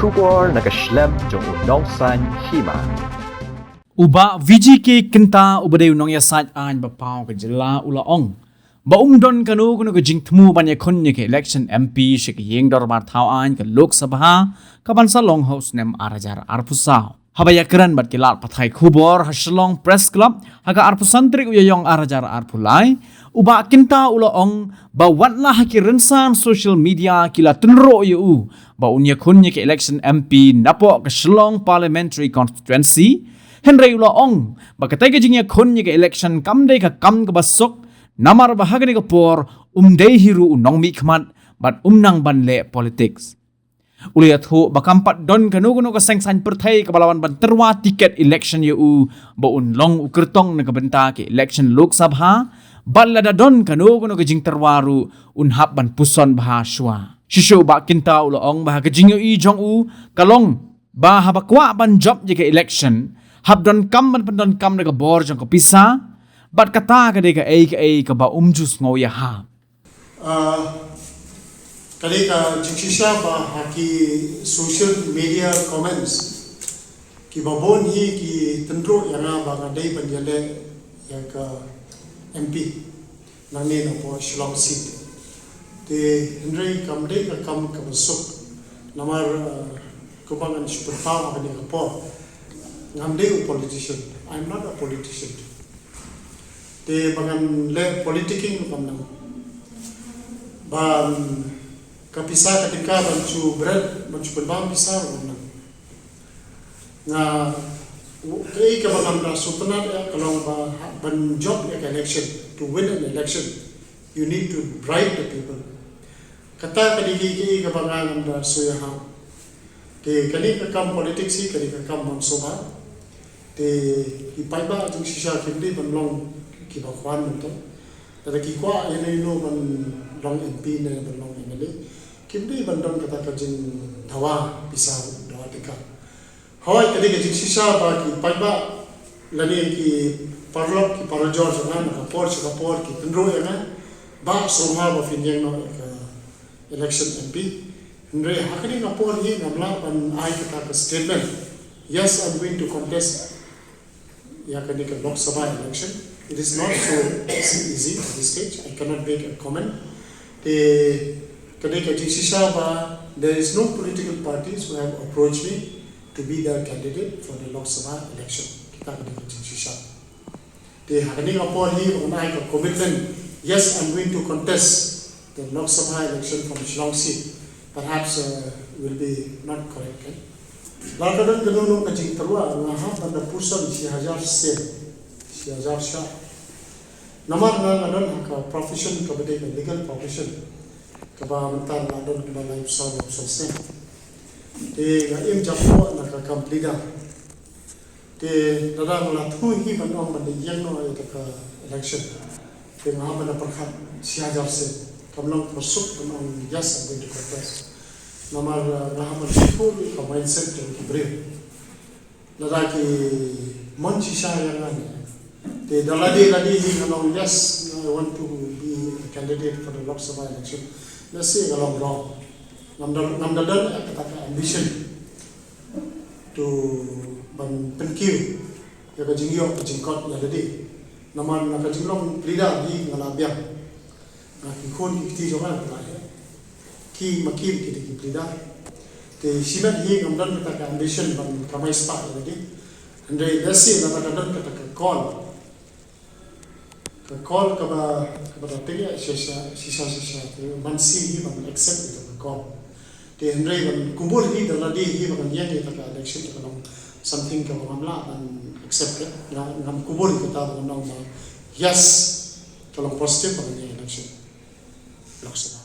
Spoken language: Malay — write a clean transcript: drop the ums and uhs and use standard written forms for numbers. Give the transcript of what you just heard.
Pynbor nakaslem jong unongsan Hima. Uba VGK Kynta ubadeu nong yasat an bapau ke jela ulaong. Ba don kanu kunu ke jingtmu ban Ïakhun ke election MP shik yeng dor mar thau an ke Lok Sabha ka ban salong house nem arajar arpusau. Habaya keran bat kilat pathai khubor haslong press club haga arpusantrik uyayong arajar arpulai uba Kynta ulaong ba watlah ki rensan social media kila tenro yu ba Ïakhun ke election MP napo ke Shillong parliamentary constituency Hynrei ulaong ba katai ke jing Ïakhun ke election kamdei ka kam ke basok namar bahagani ke por umdei hiru unong mi khmat bat umnang banle politics uliat ho bakampat don kanu kanu ka sengsan perthai ke balawan ban terwa tiket election yu ba unlong ukertong na kabenta ke election Lok Sabha balada don kanu kanu ke jing terwaru unhap ban Puson bah Shwa shisho ba Kynta ulaong bah ke jing yu jong u kalong ba habakwa ban job je ke election hab don kam ban don kam na ka bor jong ka pisa bat kata ka de ka ka ba umjus ngo ya ha kali ka jikshisha ba haki social media comments ki babon hi ki tendro yang ba ngadai banjale yang ka MP nani na po Shillong seat te Hynrei kamdei ka kam ka basuk namar kubangan superpower ni ka po ngamdei politician. I'm not a politician te bangan le politicking kam na ban kapisa ketika bancu bread bancu perbam besar mana na kei ka bangan na supena ya kalau ban job ya election to win an election you need to bribe the people kata kadigi kei ka bangan na suya ha te kali ka kam politics si kali ka kam ban soba te ipaiba jing sisa kibli ban long ki ba khwan to tada ki kwa ene no ban long MP ne ban long MLA kibli ban don kata ka jing dhawa bisa dawa tika hoi kali ka jing sisa ba ki paiba lani ki parlok ki parajor jana na por ki tendro yana ba somha ba finyang no election MP Hynrei hakani na por ni namla ban ai kata ka statement yes I'm going to contest Ïakhun ke Lok Sabha election. It is not so easy at this stage. I cannot make a comment. There is no political parties who have approached me to be their candidate for the Lok Sabha election. Commitment. Yes, I'm going to contest the Lok Sabha election from Shillong seat. Perhaps will be not correct. Okay? Lakadan kanunong kajing terwa ngahap anda Puson si hajar Shwa namar na ngadon ka profession ka bade legal profession ka ba mentan ngadon ka life sound of sen te ga im japo na ka complete te dadang la thu hi ban ong ban yang no ay ka election te ngahap anda perkhat si hajar se kamlong masuk kamong yes I'm going to contest namar rahaman full ka mindset to brave lalaki monchi siya yang te daladi hi ngalong yes I want to be a candidate for the Lok Sabha election let's say ngalong wrong namdadan kata ambition to ban penkiu ya ka jingyo ka jingkot ya dadi namar na ka jinglong leader hi ngalabiang na khon ki ti joma na ki makim ki ki plida te sibat hi ngamdan kata ka ambition ban kamai spa lagi Hynrei dasi na kata ka call ka ba tingya sisa mansi hi ban accept ka call te Hynrei ban kubur hi daladi hi ban yang ka election ka long something ka mamla ban accept ngam kubur ka ta ban long yes kalau positive ban election Lok Sabha